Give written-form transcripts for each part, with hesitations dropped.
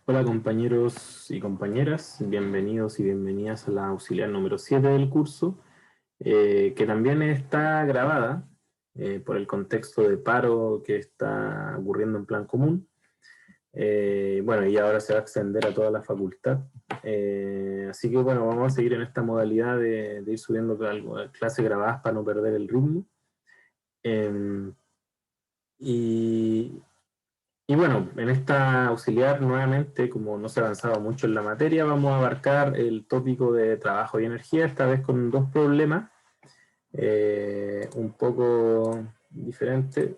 Hola compañeros y compañeras, bienvenidos y bienvenidas a la auxiliar número 7 del curso, que también está grabada por el contexto de paro que está ocurriendo en plan común. Bueno, y ahora se va a extender a toda la facultad. Así que bueno, vamos a seguir en esta modalidad de ir subiendo clases grabadas para no perder el ritmo. Eh, y, Y bueno, en esta auxiliar nuevamente, como no se ha avanzado mucho en la materia, vamos a abarcar el tópico de trabajo y energía, esta vez con dos problemas un poco diferentes,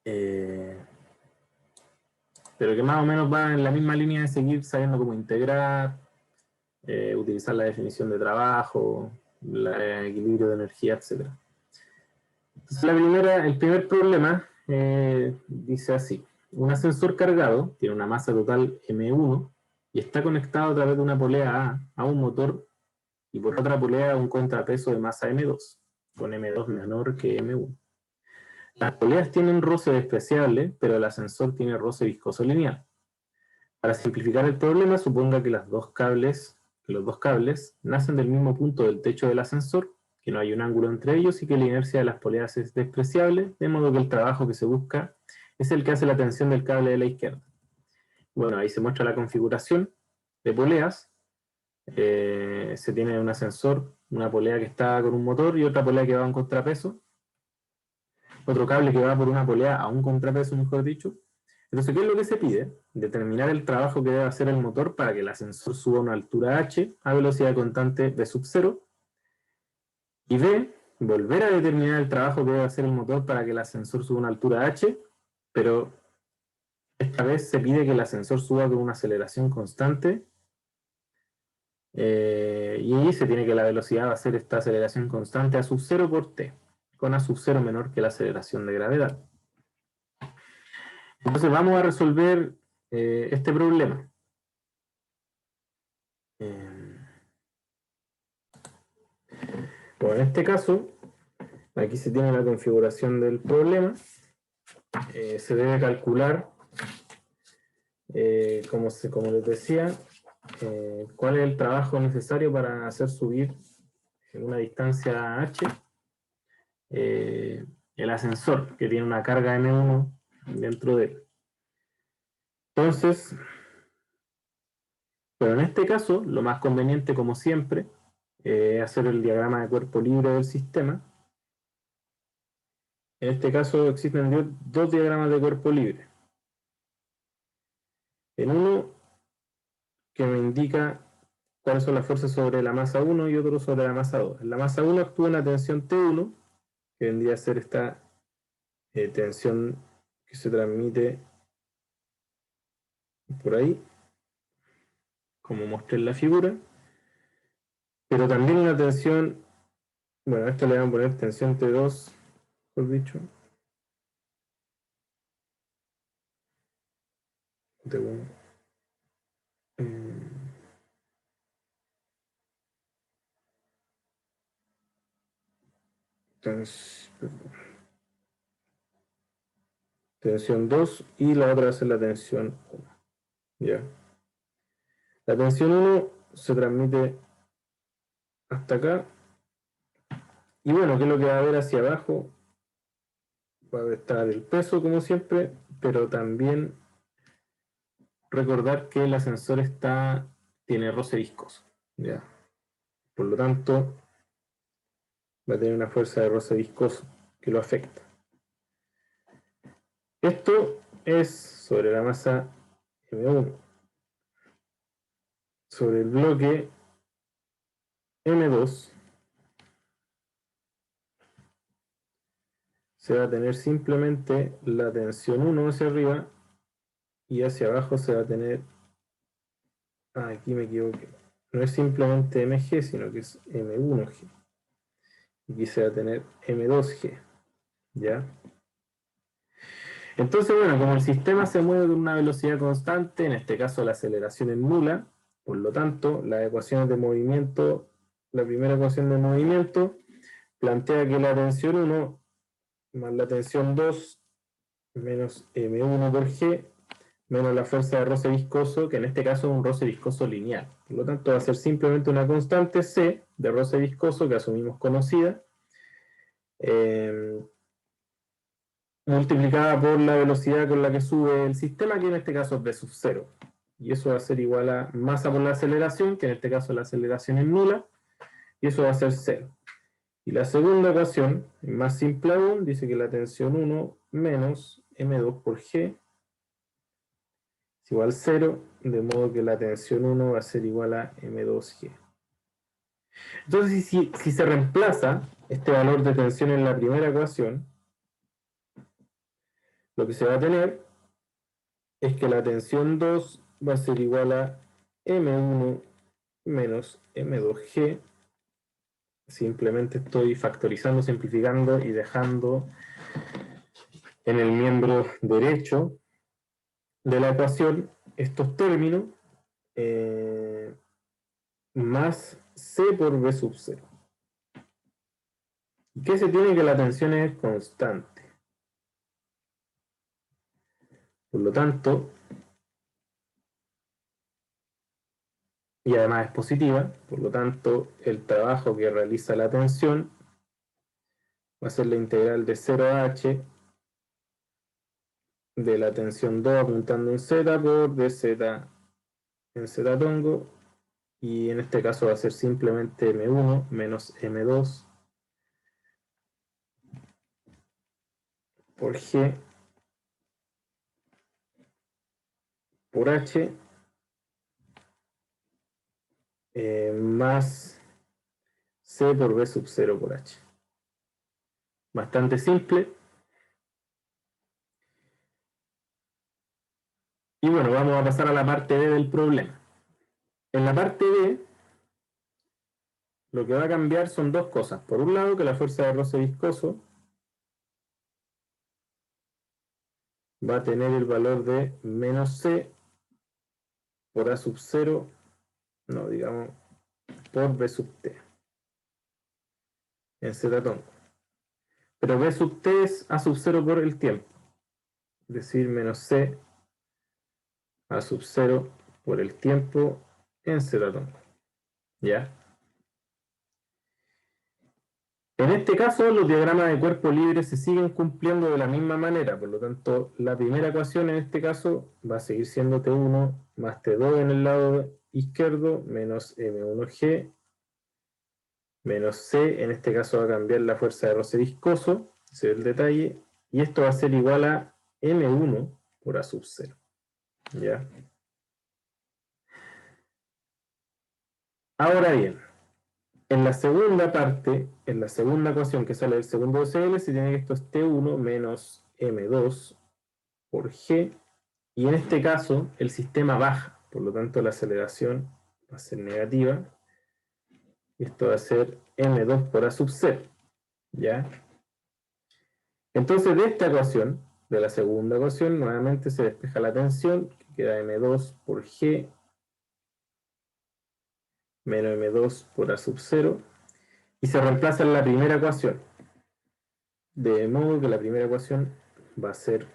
eh, pero que más o menos van en la misma línea de seguir sabiendo cómo integrar, utilizar la definición de trabajo, el equilibrio de energía, etc. Entonces, el primer problema dice así: un ascensor cargado tiene una masa total M1 y está conectado a través de una polea a un motor y por otra polea a un contrapeso de masa M2, con M2 menor que M1. Las poleas tienen roce despreciable, pero el ascensor tiene roce viscoso lineal. Para simplificar el problema, suponga que los dos cables nacen del mismo punto del techo del ascensor, que no hay un ángulo entre ellos y que la inercia de las poleas es despreciable, de modo que el trabajo que se busca es el que hace la tensión del cable de la izquierda. Bueno, ahí se muestra la configuración de poleas. Se tiene un ascensor, una polea que está con un motor y otra polea que va a un contrapeso, otro cable que va por una polea a un contrapeso, mejor dicho. Entonces, ¿qué es lo que se pide? Determinar el trabajo que debe hacer el motor para que el ascensor suba a una altura h a velocidad constante v sub 0. Y B, volver a determinar el trabajo que debe hacer el motor para que el ascensor suba a una altura h, pero esta vez se pide que el ascensor suba con una aceleración constante, y se tiene que la velocidad va a ser esta aceleración constante a sub 0 por t, con a sub 0 menor que la aceleración de gravedad. Entonces vamos a resolver este problema. Bueno, en este caso, aquí se tiene la configuración del problema. Se debe calcular, como les decía, cuál es el trabajo necesario para hacer subir en una distancia h el ascensor, que tiene una carga M1 dentro de él. Entonces, pero en este caso, lo más conveniente, como siempre, es hacer el diagrama de cuerpo libre del sistema. En este caso existen dos diagramas de cuerpo libre. En uno que me indica cuáles son las fuerzas sobre la masa 1 y otro sobre la masa 2. En la masa 1 actúa una tensión T1, que vendría a ser esta tensión que se transmite por ahí, como mostré en la figura, pero también una tensión, bueno, a esto le van a poner tensión T2, por dicho, T1. Tensión 2 y la otra va a ser la tensión 1. ¿Ya? La tensión 1 se transmite hasta acá. Y bueno, ¿qué es lo que va a haber hacia abajo? Va a estar el peso, como siempre, pero también recordar que el ascensor tiene roce viscoso. ¿Ya? Por lo tanto, va a tener una fuerza de roce viscoso que lo afecta. Esto es sobre la masa M1, sobre el bloque M2 se va a tener simplemente la tensión 1 hacia arriba y hacia abajo se va a tener, aquí me equivoqué, no es simplemente mg, sino que es m1g. Aquí se va a tener m2g, ¿ya? Entonces, bueno, como el sistema se mueve con una velocidad constante, en este caso la aceleración es nula, por lo tanto, las ecuaciones de movimiento, la primera ecuación de movimiento plantea que la tensión 1 más la tensión 2 menos m1 por g menos la fuerza de roce viscoso, que en este caso es un roce viscoso lineal. Por lo tanto, va a ser simplemente una constante C de roce viscoso que asumimos conocida, multiplicada por la velocidad con la que sube el sistema, que en este caso es V sub 0. Y eso va a ser igual a masa por la aceleración, que en este caso la aceleración es nula, y eso va a ser 0. Y la segunda ecuación, más simple aún, dice que la tensión 1 menos M2 por G es igual a 0, de modo que la tensión 1 va a ser igual a M2G. Entonces, si se reemplaza este valor de tensión en la primera ecuación, lo que se va a tener es que la tensión 2 va a ser igual a M1 menos M2G. Simplemente estoy factorizando, simplificando y dejando en el miembro derecho de la ecuación estos términos más C por V sub 0. ¿Y qué se tiene? Que la tensión es constante. Por lo tanto, y además es positiva, por lo tanto, el trabajo que realiza la tensión va a ser la integral de 0 a h de la tensión 2 apuntando en z por dz en z tongo, y en este caso va a ser simplemente m1 menos m2 por g por h más c por v sub 0 por h. Bastante simple. Y bueno, vamos a pasar a la parte B del problema. En la parte B, lo que va a cambiar son dos cosas. Por un lado, que la fuerza de roce viscoso va a tener el valor de menos C por A sub 0, no, digamos, por V sub T, en Z tongo. Pero V sub T es A sub 0 por el tiempo, es decir, menos C A sub 0 por el tiempo en Z tongo. ¿Ya? En este caso, los diagramas de cuerpo libre se siguen cumpliendo de la misma manera, por lo tanto, la primera ecuación en este caso va a seguir siendo T1 más T2 en el lado izquierdo, menos M1G, menos C, en este caso va a cambiar la fuerza de roce viscoso, ese es el detalle, y esto va a ser igual a M1 por A sub 0. ¿Ya? Ahora bien, en la segunda parte, en la segunda ecuación que sale del segundo CL, se tiene que esto es T1 menos M2 por G, y en este caso el sistema baja, por lo tanto la aceleración va a ser negativa, y esto va a ser M2 por A sub 0, ¿ya? Entonces de esta ecuación, de la segunda ecuación, nuevamente se despeja la tensión, que queda M2 por G menos M2 por A sub 0, y se reemplaza en la primera ecuación, de modo que la primera ecuación va a ser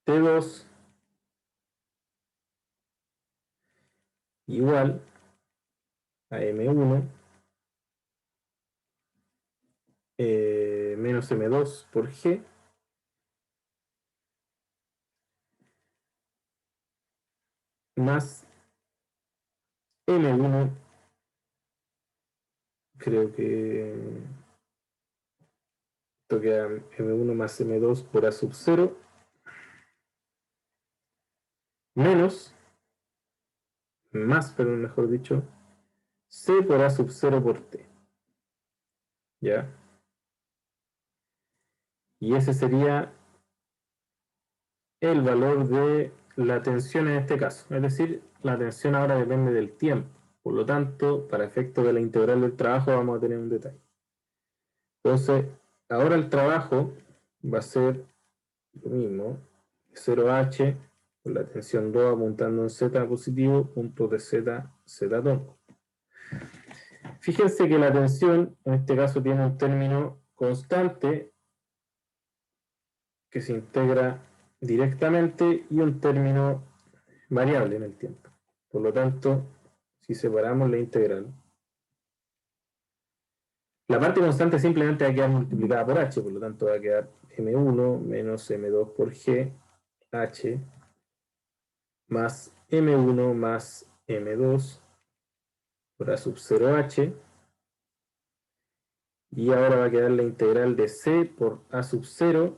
T2 igual a M1 menos M2 por G más M1, creo que esto queda M1 más M2 por A sub 0 menos, más, pero mejor dicho, C por A sub 0 por T. ¿Ya? Y ese sería el valor de la tensión en este caso. Es decir, la tensión ahora depende del tiempo. Por lo tanto, para efecto de la integral del trabajo vamos a tener un detalle. Entonces, ahora el trabajo va a ser lo mismo, 0h con la tensión 2 apuntando en z positivo, punto de z, z tongo. Fíjense que la tensión en este caso tiene un término constante que se integra directamente y un término variable en el tiempo. Por lo tanto, si separamos la integral, la parte constante simplemente va a quedar multiplicada por h, por lo tanto va a quedar m1 menos m2 por g, h, más m1 más m2 por a sub 0h, y ahora va a quedar la integral de c por a sub 0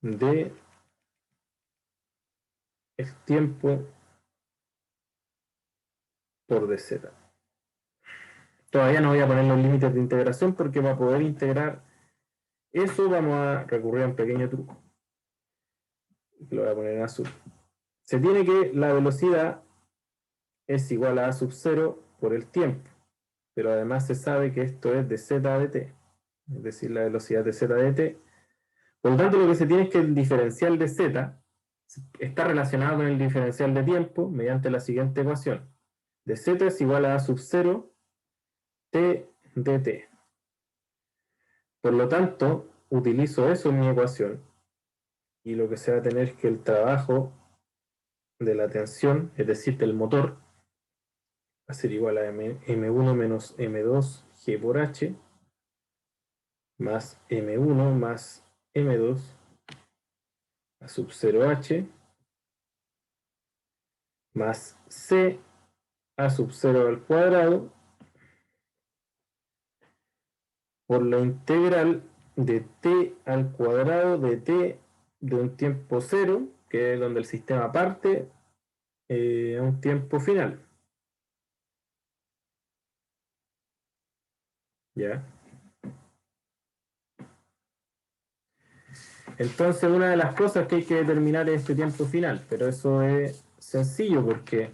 de el tiempo por dz. Todavía no voy a poner los límites de integración porque para poder integrar eso vamos a recurrir a un pequeño truco. Lo voy a poner en azul. Se tiene que la velocidad es igual a sub 0 por el tiempo, pero además se sabe que esto es de z de t, es decir, la velocidad de z de t. Por lo tanto, lo que se tiene es que el diferencial de z está relacionado con el diferencial de tiempo mediante la siguiente ecuación. De z es igual a sub 0 t dt. Por lo tanto, utilizo eso en mi ecuación y lo que se va a tener es que el trabajo de la tensión, es decir, del motor, va a ser igual a m1 menos m2 g por h más m1 más m2 a sub 0h más c a sub 0 al cuadrado por la integral de t al cuadrado de t de un tiempo cero, que es donde el sistema parte, a un tiempo final. ¿Ya? Entonces, una de las cosas que hay que determinar es este tiempo final, pero eso es sencillo porque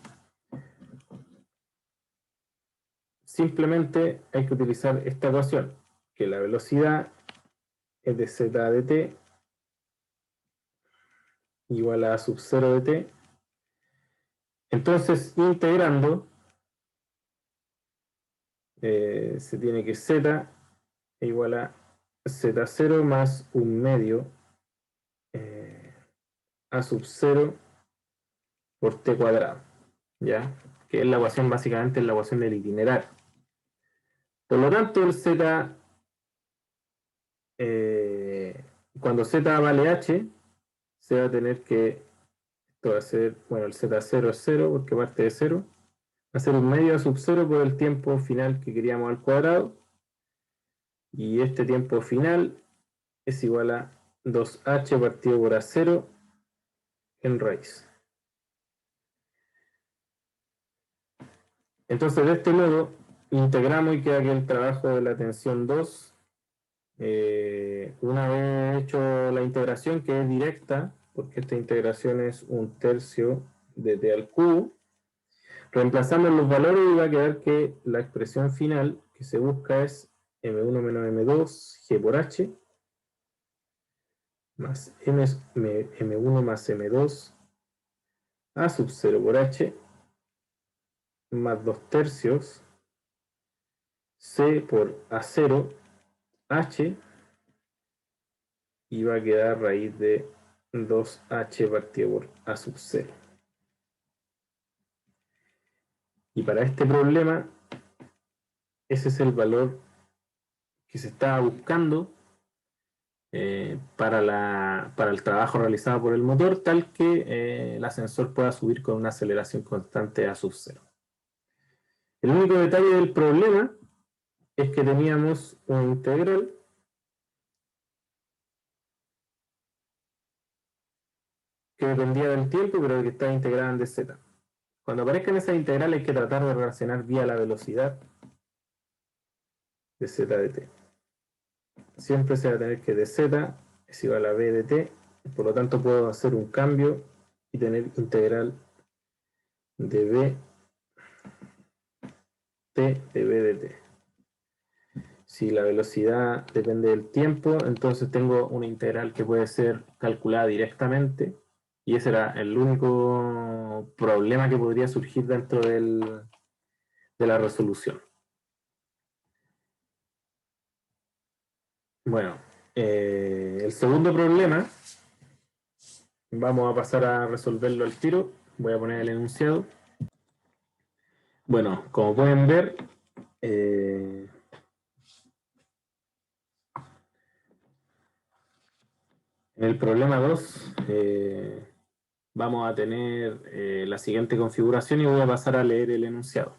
simplemente hay que utilizar esta ecuación, que la velocidad es de z de t igual a sub 0 de t. Entonces, integrando, se tiene que z igual a z0 más un medio a sub 0 por t cuadrado, ¿ya? Que es la ecuación, básicamente es la ecuación del itinerario. Por lo tanto, el z, cuando z vale h, se va a tener que, esto va a ser, bueno, el z0 es 0 porque parte de 0, va a ser un medio a sub 0 por el tiempo final que queríamos al cuadrado, y este tiempo final es igual a 2h partido por a0 en raíz. Entonces, de este modo, integramos y queda que el trabajo de la tensión 2, una vez hecho la integración, que es directa, porque esta integración es un tercio de t al cubo, reemplazamos los valores y va a quedar que la expresión final que se busca es m1 menos m2 g por h más m1 más m2 a sub 0 por h más 2 tercios c por a0 h, y va a quedar raíz de 2h partido por a sub 0. Y para este problema, ese es el valor que se estaba buscando para el trabajo realizado por el motor, tal que el ascensor pueda subir con una aceleración constante a sub 0. El único detalle del problema es que teníamos una integral que dependía del tiempo, pero que estaba integrada en dz. Cuando aparezcan esas integrales hay que tratar de relacionar vía la velocidad de z de t. Siempre se va a tener que dz es igual a b de t, por lo tanto puedo hacer un cambio y tener integral de b t de b de t. Si la velocidad depende del tiempo, entonces tengo una integral que puede ser calculada directamente, y ese era el único problema que podría surgir dentro de la resolución. Bueno, el segundo problema, vamos a pasar a resolverlo al tiro. Voy a poner el enunciado. Bueno, como pueden ver, en el problema 2 vamos a tener la siguiente configuración y voy a pasar a leer el enunciado.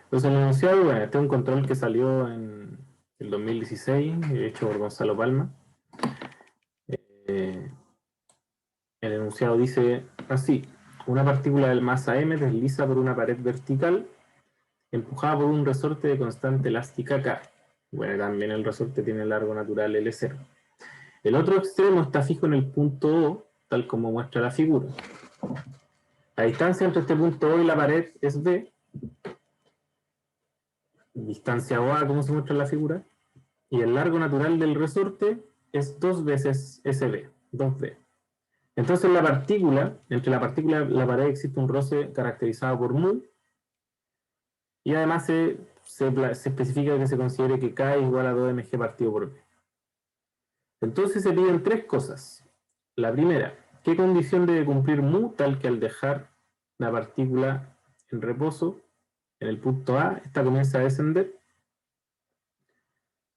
Entonces el enunciado, bueno, este es un control que salió en el 2016, hecho por Gonzalo Palma. El enunciado dice así: una partícula de masa m desliza por una pared vertical empujada por un resorte de constante elástica K. Bueno, también el resorte tiene largo natural L0. El otro extremo está fijo en el punto O, tal como muestra la figura. La distancia entre este punto O y la pared es B, distancia OA como se muestra en la figura, y el largo natural del resorte es 2 veces SB, 2B. Entonces la partícula, entre la partícula y la pared existe un roce caracterizado por mu, y además se especifica que se considere que K es igual a 2mg partido por B. Entonces se piden tres cosas. La primera, ¿qué condición debe cumplir mu tal que al dejar la partícula en reposo en el punto A, esta comienza a descender?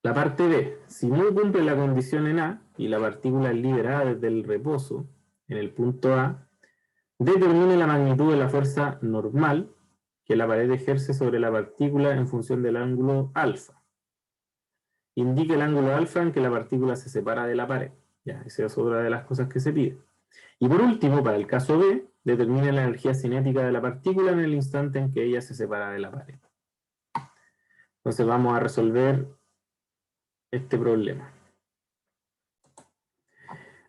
La parte B, si mu cumple la condición en A y la partícula es liberada desde el reposo en el punto A, determine la magnitud de la fuerza normal que la pared ejerce sobre la partícula en función del ángulo alfa. Indique el ángulo alfa en que la partícula se separa de la pared. Ya, esa es otra de las cosas que se pide. Y por último, para el caso B, determine la energía cinética de la partícula en el instante en que ella se separa de la pared. Entonces vamos a resolver este problema.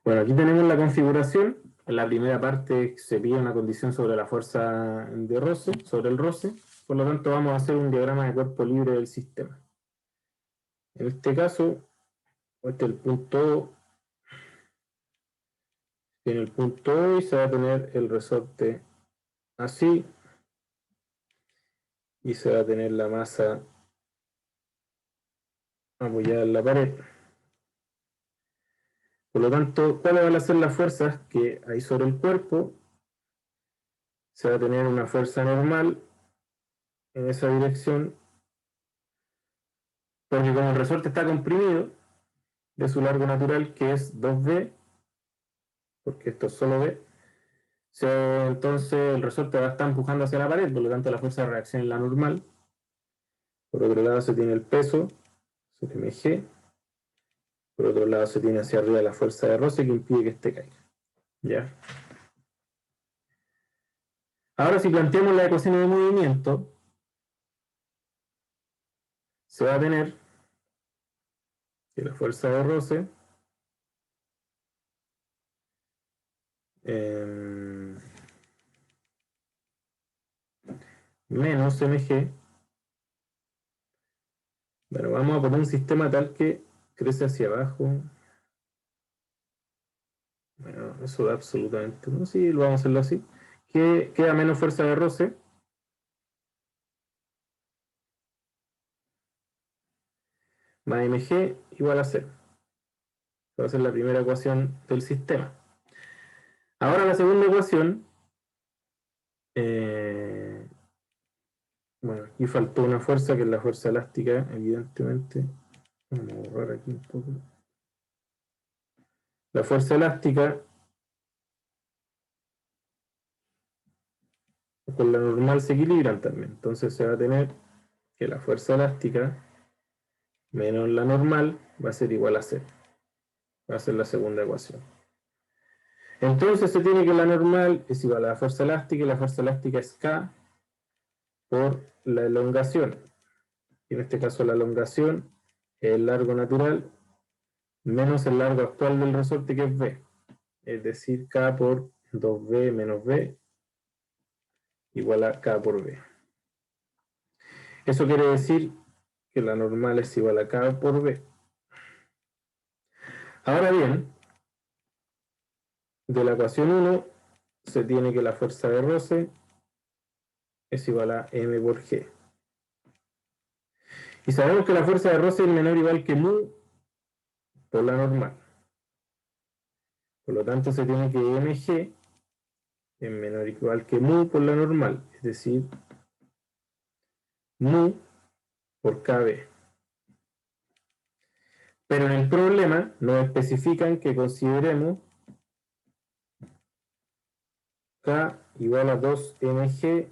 Bueno, aquí tenemos la configuración. En la primera parte se pide una condición sobre la fuerza de roce, sobre el roce. Por lo tanto, vamos a hacer un diagrama de cuerpo libre del sistema. En este caso, este es el punto O. En el punto O y se va a tener el resorte así. Y se va a tener la masa apoyada en la pared. Por lo tanto, ¿cuáles van a ser las fuerzas que hay sobre el cuerpo? Se va a tener una fuerza normal en esa dirección, porque como el resorte está comprimido de su largo natural, que es 2b, porque esto es solo b, entonces el resorte va a estar empujando hacia la pared, por lo tanto la fuerza de reacción es la normal. Por otro lado se tiene el peso, mg. Por otro lado se tiene hacia arriba la fuerza de roce que impide que este caiga. ¿Ya? Ahora si planteamos la ecuación de movimiento, se va a tener que la fuerza de roce menos mg. Bueno, vamos a poner un sistema tal que crece hacia abajo. Bueno, eso da absolutamente no. Sí, lo vamos a hacerlo así. Que queda menos fuerza de roce. Más mg igual a 0. Va a ser la primera ecuación del sistema. Ahora la segunda ecuación. Bueno, aquí faltó una fuerza que es la fuerza elástica, evidentemente. Vamos a borrar aquí un poco. La fuerza elástica con la normal se equilibran también. Entonces se va a tener que la fuerza elástica menos la normal va a ser igual a 0. Va a ser la segunda ecuación. Entonces se tiene que la normal es igual a la fuerza elástica y la fuerza elástica es K por la elongación. Y en este caso la elongación es el largo natural menos el largo actual del resorte que es B. Es decir, K por 2B menos B igual a K por B. Eso quiere decir que la normal es igual a K por B. Ahora bien, de la ecuación 1 se tiene que la fuerza de roce es igual a M por G. Y sabemos que la fuerza de roce es menor o igual que mu por la normal. Por lo tanto, se tiene que mg es menor o igual que mu por la normal, es decir, mu por kb. Pero en el problema nos especifican que consideremos K igual a 2mg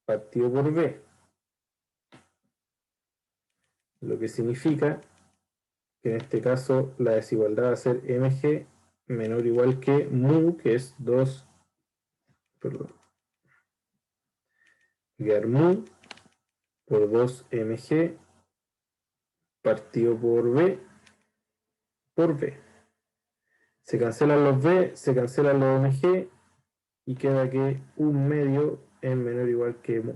partido por b, lo que significa que en este caso la desigualdad va a ser mg menor o igual que mu, que es 2, perdón, mu por 2mg partido por b. Se cancelan los b, se cancelan los mg y queda que un medio es menor o igual que mu.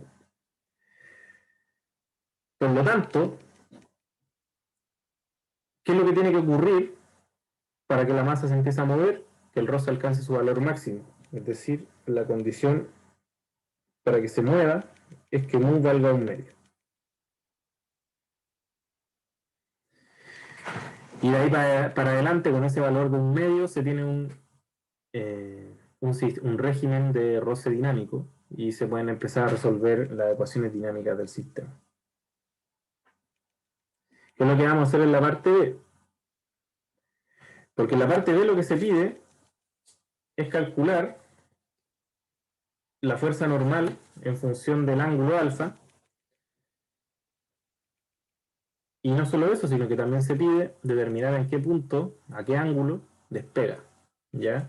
Por lo tanto, ¿qué es lo que tiene que ocurrir para que la masa se empiece a mover? Que el roce alcance su valor máximo. Es decir, la condición para que se mueva es que mu valga un medio. Y de ahí para adelante, con ese valor de un medio, se tiene un régimen de roce dinámico y se pueden empezar a resolver las ecuaciones dinámicas del sistema. ¿Qué es lo que vamos a hacer en la parte B? Porque en la parte B lo que se pide es calcular la fuerza normal en función del ángulo alfa. Y no solo eso, sino que también se pide determinar en qué punto, a qué ángulo, despega. ¿Ya?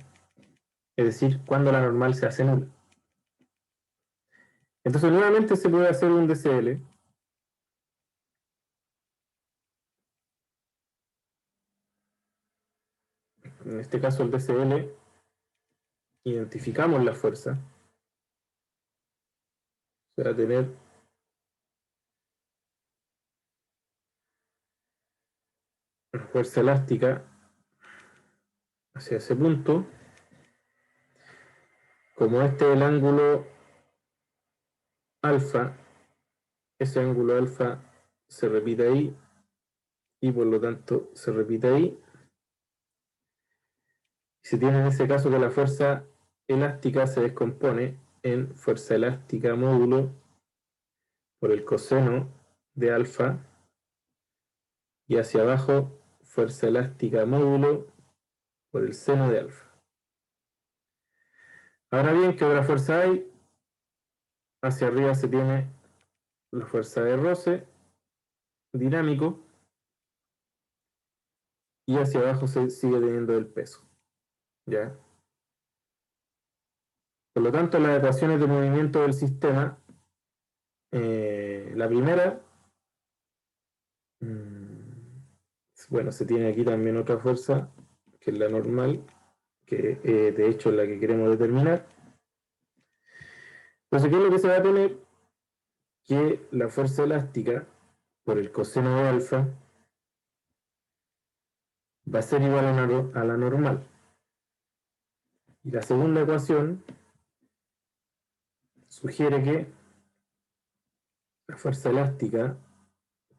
Es decir, cuando la normal se hace nula. Entonces, nuevamente se puede hacer un DCL. En este caso, el DCL, identificamos la fuerza. Se va a tener una fuerza elástica hacia ese punto. Como este es el ángulo alfa, ese ángulo alfa se repite ahí y por lo tanto se repite ahí. Se tiene en ese caso que la fuerza elástica se descompone en fuerza elástica módulo por el coseno de alfa y hacia abajo fuerza elástica módulo por el seno de alfa. Ahora bien, ¿qué otra fuerza hay? Hacia arriba se tiene la fuerza de roce dinámico y hacia abajo se sigue teniendo el peso. ¿Ya? Por lo tanto, las ecuaciones de movimiento del sistema, la primera, bueno, se tiene aquí también otra fuerza, que es la normal, que de hecho es la que queremos determinar. Entonces, ¿qué es lo que se va a tener? Que la fuerza elástica por el coseno de alfa va a ser igual a la normal. Y la segunda ecuación sugiere que la fuerza elástica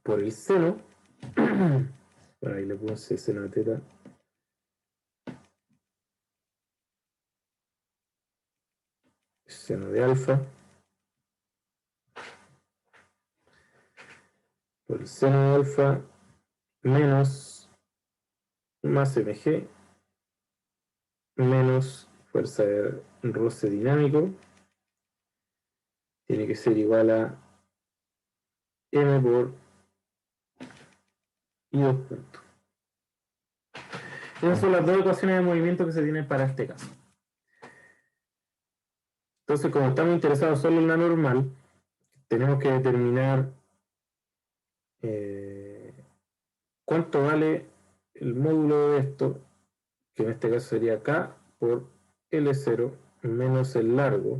por el seno, por ahí le puse seno de teta, seno de alfa, por el seno de alfa menos más mg menos fuerza de roce dinámico tiene que ser igual a m por y 2 puntos. Esas son las dos ecuaciones de movimiento que se tienen para este caso. Entonces, como estamos interesados solo en la normal, tenemos que determinar cuánto vale el módulo de esto, que en este caso sería K por L0 menos el largo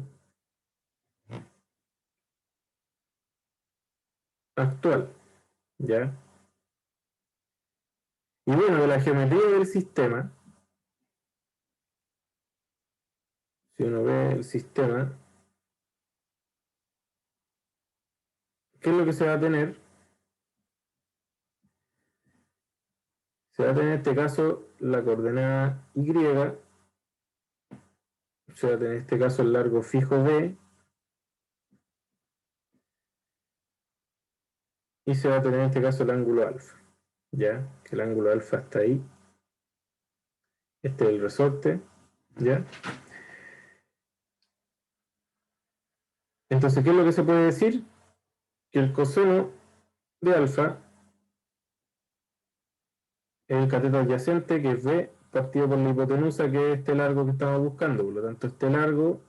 actual. ¿Ya? Y bueno, de la geometría del sistema, si uno ve el sistema, ¿qué es lo que se va a tener? se va a tener en este caso la coordenada Y, se va a tener en este caso el largo fijo B, y se va a tener en este caso el ángulo alfa, ya, que el ángulo alfa está ahí. Este es el resorte, ya. Entonces, ¿qué es lo que se puede decir? Que el coseno de alfa es el cateto adyacente, que es B, partido por la hipotenusa, que es este largo que estamos buscando. Por lo tanto, este largo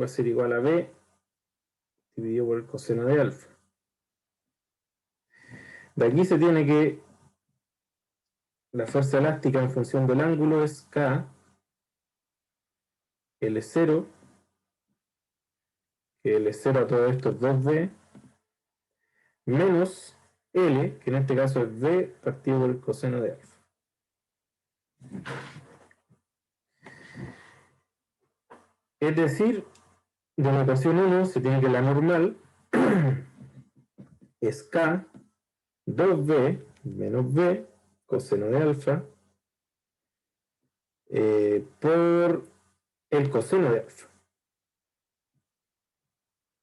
va a ser igual a B dividido por el coseno de alfa. De aquí se tiene que la fuerza elástica en función del ángulo es K, L0, que L0 a todo esto es 2B, menos L, que en este caso es B partido por el coseno de alfa. Es decir, de la ecuación 1 se tiene que la normal es K, 2B menos B, coseno de alfa, por el coseno de alfa.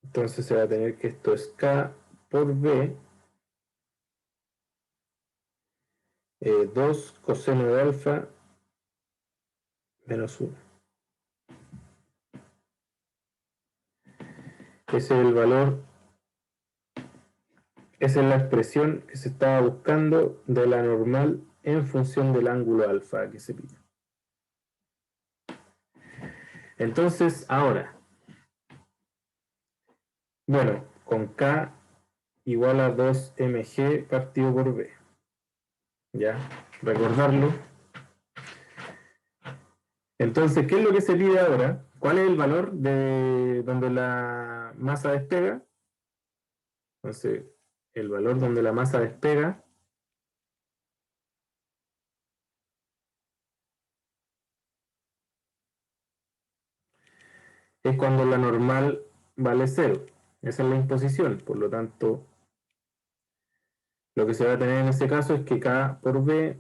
Entonces se va a tener que esto es K por B, 2 coseno de alfa menos 1. Ese es el valor, esa es la expresión que se estaba buscando de la normal en función del ángulo alfa que se pide. Entonces, ahora, bueno, con K igual a 2mg partido por B. Ya, recordarlo. Entonces, ¿qué es lo que se pide ahora? ¿Cuál es el valor de donde la masa despega? Entonces, el valor donde la masa despega es cuando la normal vale 0. Esa es la imposición. Por lo tanto, lo que se va a tener en ese caso es que K por B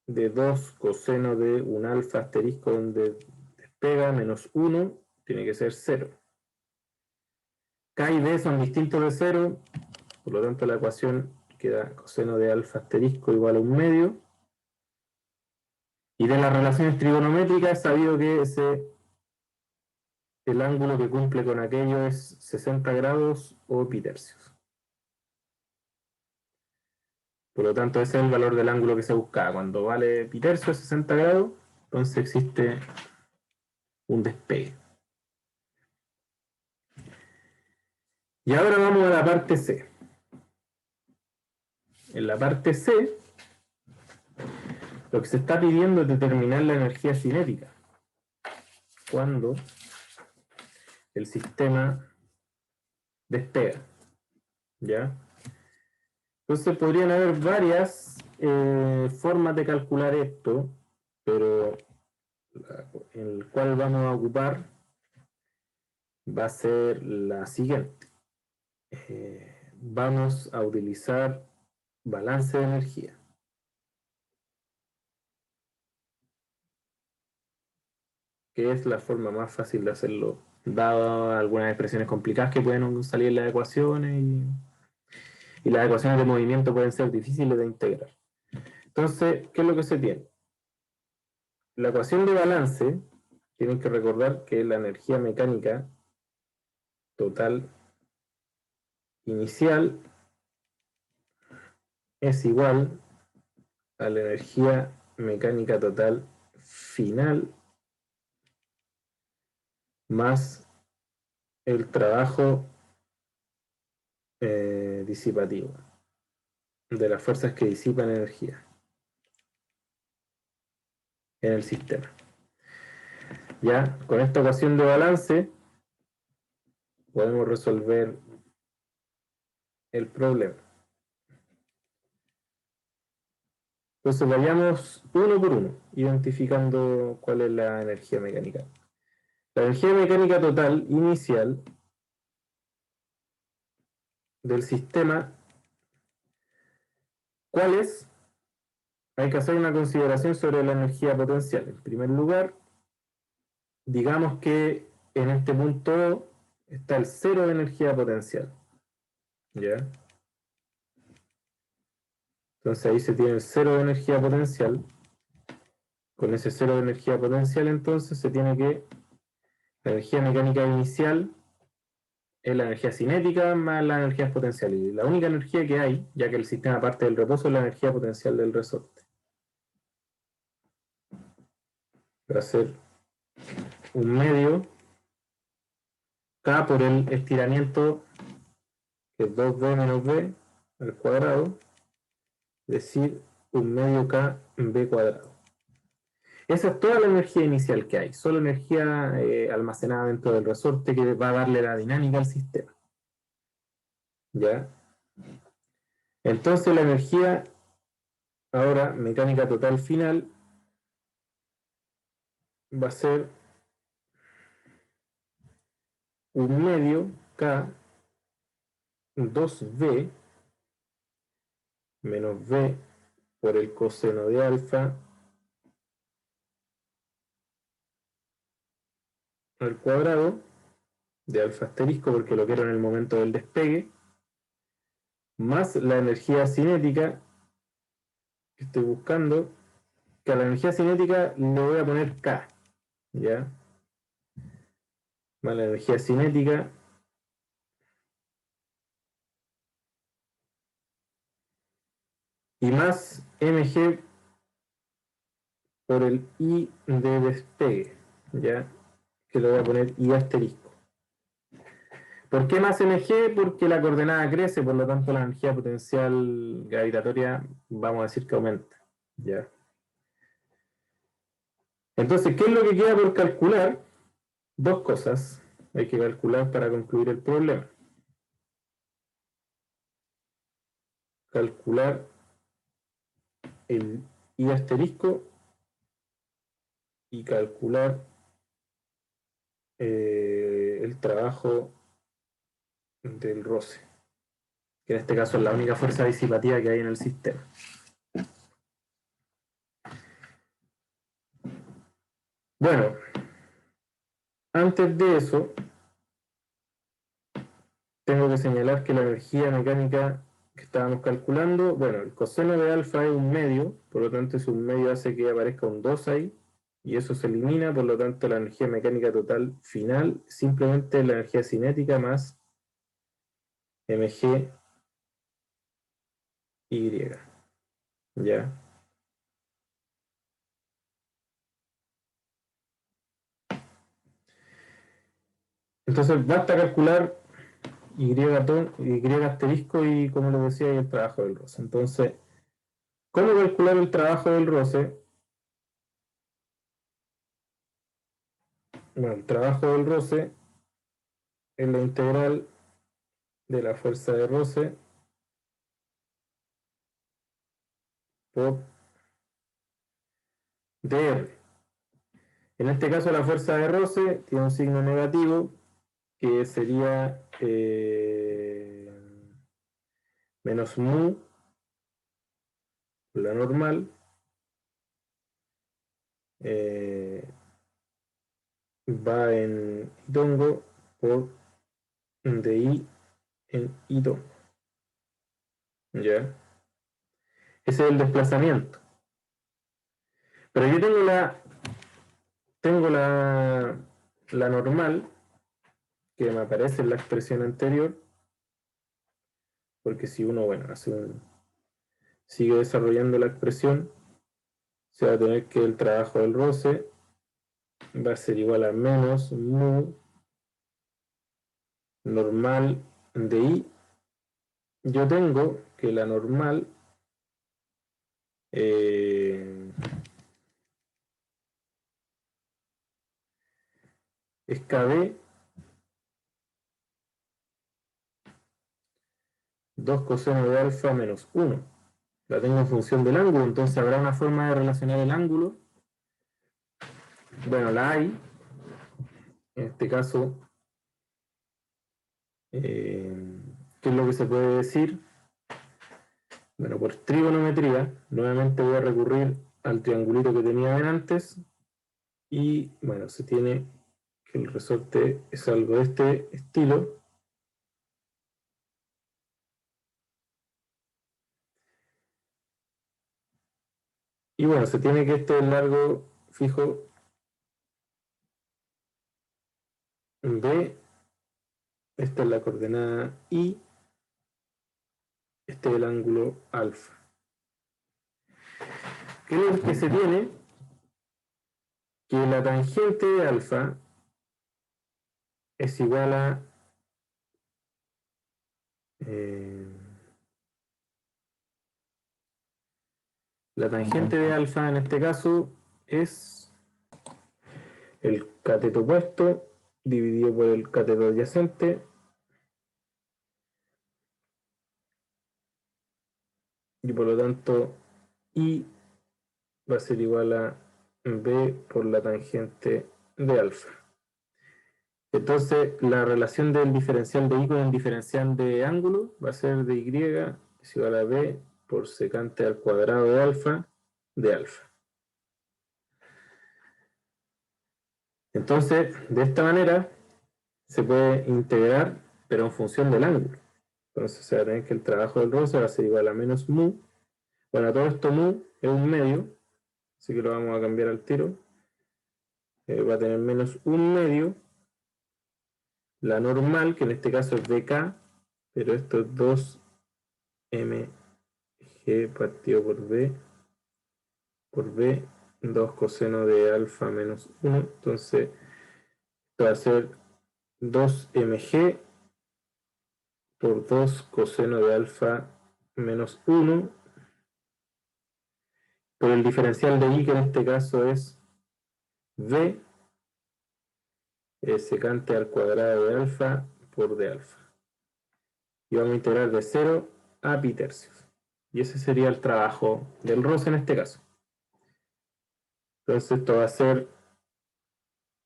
de 2 coseno de un alfa asterisco donde despega menos 1 tiene que ser 0. K y B son distintos de 0, por lo tanto la ecuación queda coseno de alfa asterisco igual a 1 medio. Y de las relaciones trigonométricas es sabido que el ángulo que cumple con aquello es 60 grados o pitercios. Por lo tanto, ese es el valor del ángulo que se buscaba. Cuando vale pitercio 60 grados, entonces existe un despegue. Y ahora vamos a la parte C. En la parte C, lo que se está pidiendo es determinar la energía cinética. Cuando el sistema despega. ¿Ya? Entonces podrían haber varias formas de calcular esto, pero el cual vamos a ocupar va a ser la siguiente. Vamos a utilizar balance de energía. Que es la forma más fácil de hacerlo, dado algunas expresiones complicadas que pueden salir en las ecuaciones y las ecuaciones de movimiento pueden ser difíciles de integrar. Entonces, ¿qué es lo que se tiene? La ecuación de balance, tienen que recordar que la energía mecánica total inicial es igual a la energía mecánica total final más el trabajo disipativo de las fuerzas que disipan energía en el sistema. Ya, con esta ecuación de balance podemos resolver el problema. Entonces vayamos uno por uno, identificando cuál es la energía mecánica. La energía mecánica total inicial del sistema, ¿cuál es? hay que hacer una consideración sobre la energía potencial. En primer lugar, digamos que en este punto O está el cero de energía potencial. ¿Ya? Entonces ahí se tiene el cero de energía potencial. Con ese cero de energía potencial, entonces se tiene que la energía mecánica inicial es la energía cinética más la energía potencial. Y la única energía que hay, ya que el sistema parte del reposo, es la energía potencial del resorte. Va a ser un medio K por el estiramiento, que es 2B menos B al cuadrado, es decir, un medio K en B cuadrado. Esa es toda la energía inicial que hay, solo energía almacenada dentro del resorte que va a darle la dinámica al sistema. ¿Ya? Entonces la energía, ahora, mecánica total final, va a ser un medio K 2B menos B por el coseno de alfa al cuadrado de alfa asterisco, porque lo quiero en el momento del despegue, más la energía cinética que estoy buscando, que a la energía cinética le voy a poner K, ¿ya? Más la energía cinética y más mg por el I de despegue, ¿ya? Que le voy a poner I asterisco. ¿Por qué más mg? Porque la coordenada crece, por lo tanto la energía potencial gravitatoria, vamos a decir que aumenta, ¿ya? Entonces, ¿qué es lo que queda por calcular? Dos cosas hay que calcular para concluir el problema. Calcular el I asterisco y calcular el trabajo del roce, que en este caso es la única fuerza disipativa que hay en el sistema. Bueno, antes de eso, tengo que señalar que la energía mecánica que estábamos calculando, bueno, el coseno de alfa es un medio, por lo tanto, si un medio hace que aparezca un 2 ahí, y eso se elimina, por lo tanto, la energía mecánica total final simplemente es la energía cinética más mg y. ¿Ya? Entonces, basta calcular y asterisco y, como les decía, el trabajo del roce. Entonces, ¿cómo calcular el trabajo del roce? Bueno, el trabajo del roce es la integral de la fuerza de roce por dr. En este caso, la fuerza de roce tiene un signo negativo que sería menos mu, la normal, va en itongo por di en itongo. ¿Ya? Ese es el desplazamiento. Pero yo tengo la normal, que me aparece en la expresión anterior, porque si uno, bueno, sigue desarrollando la expresión, se va a tener que el trabajo del roce va a ser igual a menos mu normal de I. Yo tengo que la normal es KB 2 coseno de alfa menos 1. La tengo en función del ángulo, entonces habrá una forma de relacionar el ángulo. Bueno, la hay. En este caso, ¿qué es lo que se puede decir? Bueno, por trigonometría, nuevamente voy a recurrir al triangulito que tenía antes. Y bueno, se tiene que el resorte es algo de este estilo. Y bueno, se tiene que este largo fijo B, esta es la coordenada I, este es el ángulo alfa. ¿Qué es lo que se tiene? Que la tangente de alfa es igual a la tangente de alfa en este caso es el cateto opuesto dividido por el cateto adyacente y por lo tanto I va a ser igual a B por la tangente de alfa. Entonces la relación del diferencial de I con el diferencial de ángulo va a ser de Y es igual a B por secante al cuadrado de alfa de alfa. Entonces, de esta manera se puede integrar, pero en función del ángulo. Entonces se va a tener que el trabajo del roce va a ser igual a menos mu. Bueno, todo esto mu es un medio, así que lo vamos a cambiar al tiro. Va a tener menos un medio. La normal, que en este caso es dk, pero esto es 2mg partido por b, 2 coseno de alfa menos 1. Entonces, esto va a ser 2mg por 2 coseno de alfa menos 1 por el diferencial de I, que en este caso es V, secante al cuadrado de alfa por d alfa. Y vamos a integrar de 0 a pi tercios. Y ese sería el trabajo del roce en este caso. Entonces esto va a ser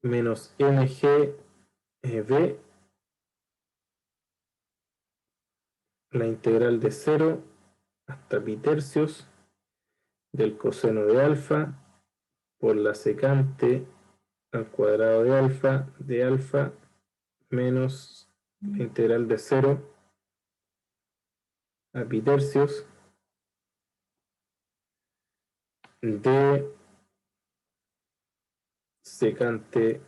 menos mg v, la integral de 0 hasta pi tercios del coseno de alfa por la secante al cuadrado de alfa menos la integral de 0 a pi tercios de secante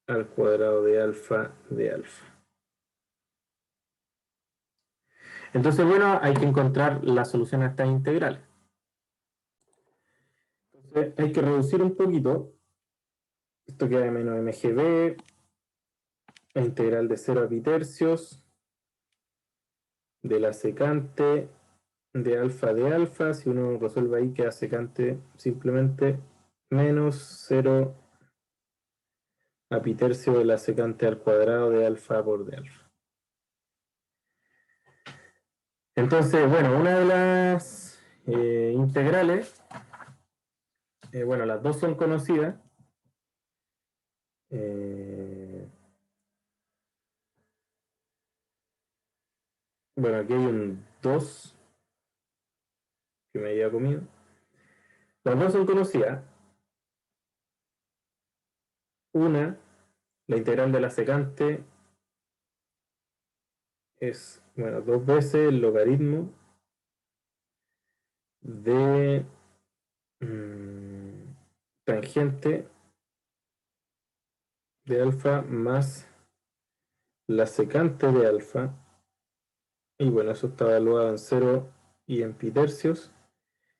al cuadrado de alfa de alfa. Entonces, bueno, hay que encontrar la solución a esta integral. Entonces, hay que reducir un poquito. Esto queda de menos mgb, la integral de 0 a pi tercios de la secante de alfa. Si uno resuelve ahí, queda secante simplemente menos 0 a pi tercio de la secante al cuadrado de alfa por d alfa. Entonces, bueno, una de las integrales, bueno, las dos son conocidas. Bueno, aquí hay un 2 que me había comido. Las dos son conocidas. Una, la integral de la secante es, bueno, 2 veces el logaritmo de tangente de alfa más la secante de alfa. Y bueno, eso está evaluado en 0 y en pi tercios.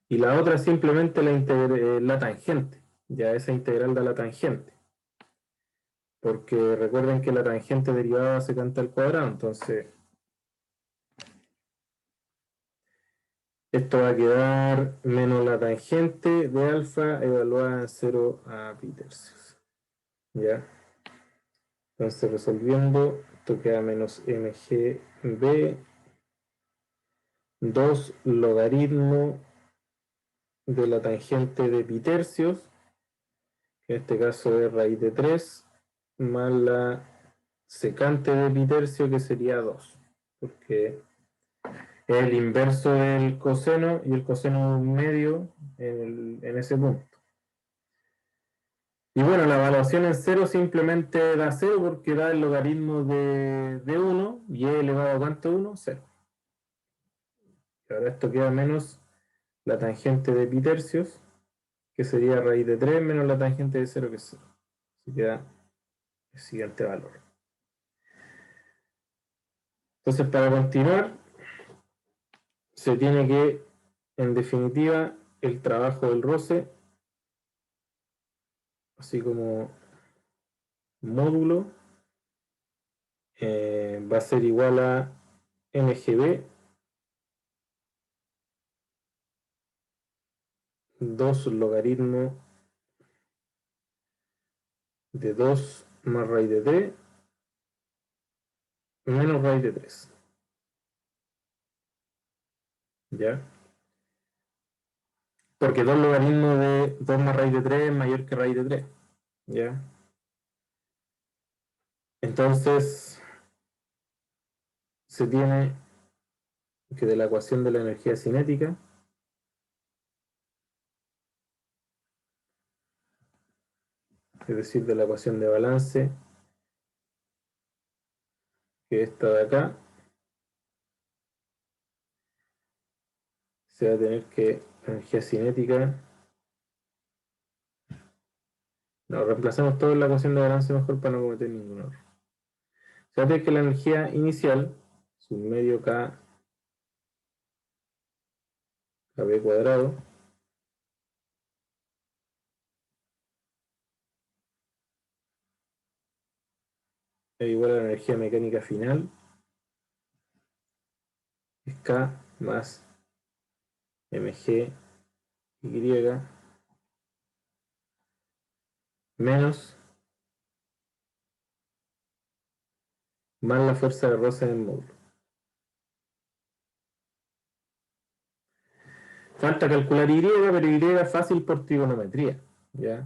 Y la otra es simplemente la tangente. Ya esa integral da la tangente. Porque recuerden que la tangente derivada secante al cuadrado. Entonces, esto va a quedar menos la tangente de alfa evaluada en 0 a pi tercios. ¿Ya? Entonces, resolviendo, esto queda menos mgb 2 logaritmo de la tangente de pi tercios, que en este caso es raíz de 3, más la secante de pi tercio, que sería 2, porque el inverso del coseno y el coseno medio en ese punto. Y bueno, la evaluación en cero simplemente da cero porque da el logaritmo de 1 y e elevado a ¿cuánto? 1, 0. Y ahora esto queda menos la tangente de pi tercios, que sería raíz de 3 menos la tangente de 0, que es 0. Así queda el siguiente valor. Entonces, para continuar, se tiene que, en definitiva, el trabajo del roce, así como módulo, va a ser igual a mgb 2 logaritmo de 2 más raíz de 3 menos raíz de 3. ¿Ya? Porque 2 logaritmos de 2 más raíz de 3 es mayor que raíz de 3. ¿Ya? Entonces, se tiene que de la ecuación de la energía cinética, es decir, de la ecuación de balance, que esta de acá, se va a tener que la energía cinética, no, reemplazamos todo en la ecuación de balance mejor para no cometer ningún error. Se va a tener que la energía inicial, sub medio K, KB cuadrado, es igual a la energía mecánica final, es K más mg y menos más la fuerza de roce en el módulo. Falta calcular y, pero y es fácil por trigonometría, ¿ya?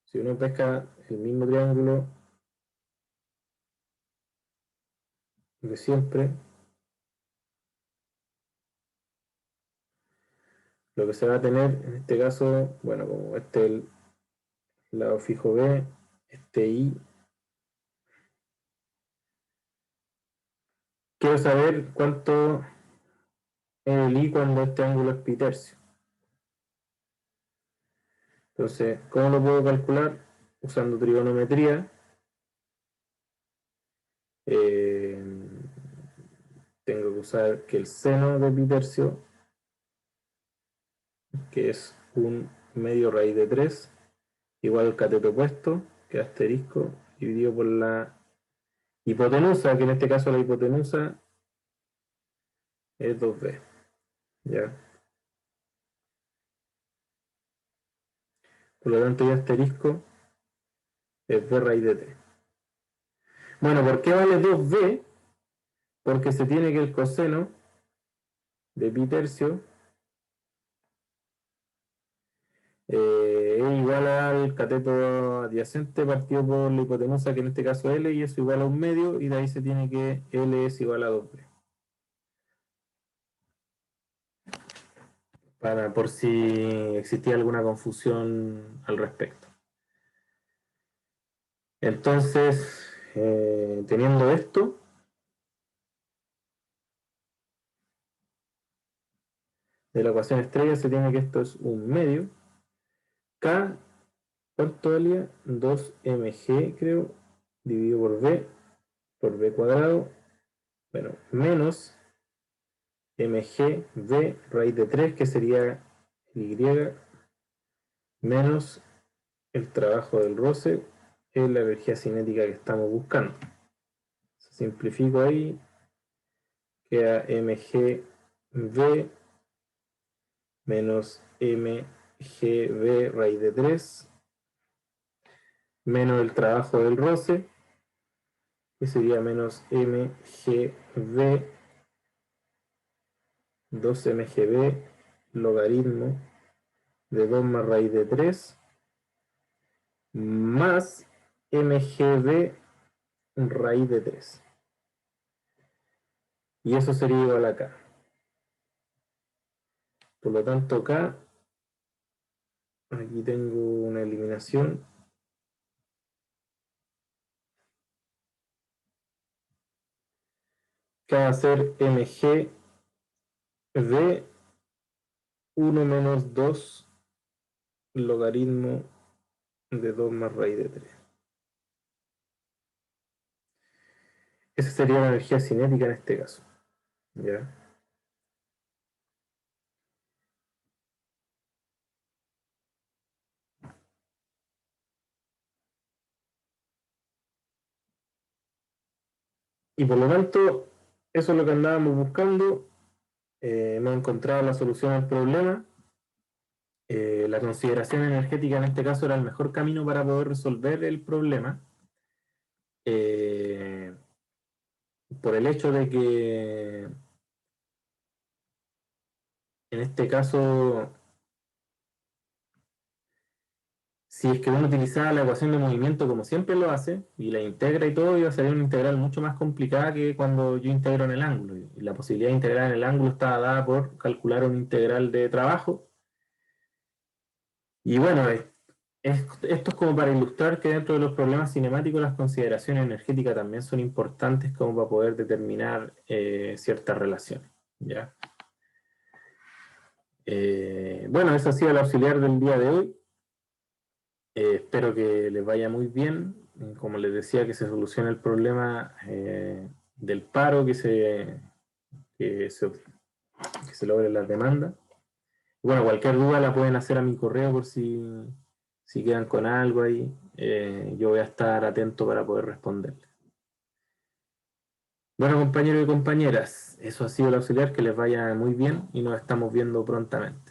Si uno pesca el mismo triángulo de siempre, lo que se va a tener en este caso, bueno, como este es el lado fijo B, este I. Quiero saber cuánto es el I cuando este ángulo es pi tercio. Entonces, ¿cómo lo puedo calcular? Usando trigonometría. Tengo que usar que el seno de pi tercio, que es un medio raíz de 3, igual al cateto opuesto, que es asterisco, dividido por la hipotenusa, que en este caso la hipotenusa es 2b. ¿Ya? Por lo tanto, ya asterisco es b raíz de 3. Bueno, ¿por qué vale 2b? Porque se tiene que el coseno de pi tercio es igual al cateto adyacente partido por la hipotenusa, que en este caso L, y eso igual a un medio, y de ahí se tiene que L es igual a 2B. Por si existía alguna confusión al respecto. Entonces, teniendo esto, de la ecuación estrella se tiene que esto es un medio. K, ¿cuánto valía? 2mg, creo, dividido por b cuadrado, bueno, menos mg b raíz de 3, que sería y, menos el trabajo del roce, es la energía cinética que estamos buscando. Simplifico ahí, queda mgb menos mgb raíz de 3 menos el trabajo del roce, que sería menos mgb 2mgb logaritmo de 2 más raíz de 3 más mgb raíz de 3. Y eso sería igual acá. Por lo tanto, acá, aquí tengo una eliminación. Que va a ser mg de 1 menos 2 logaritmo de 2 más raíz de 3. Esa sería la energía cinética en este caso. ¿Ya? Y por lo tanto, eso es lo que andábamos buscando. Hemos encontrado la solución al problema. La consideración energética en este caso era el mejor camino para poder resolver el problema. Por el hecho de que en este caso, si es que uno utilizaba la ecuación de movimiento como siempre lo hace, y la integra y todo, iba a salir una integral mucho más complicada que cuando yo integro en el ángulo. Y la posibilidad de integrar en el ángulo estaba dada por calcular una integral de trabajo. Y bueno, esto es como para ilustrar que dentro de los problemas cinemáticos las consideraciones energéticas también son importantes como para poder determinar ciertas relaciones. ¿Ya? Bueno, eso ha sido el auxiliar del día de hoy. Espero que les vaya muy bien. Como les decía, que se solucione el problema del paro, que se logre las demandas. Bueno, cualquier duda la pueden hacer a mi correo por si quedan con algo ahí. Yo voy a estar atento para poder responderles. Bueno, compañeros y compañeras, eso ha sido el auxiliar, que les vaya muy bien y nos estamos viendo prontamente.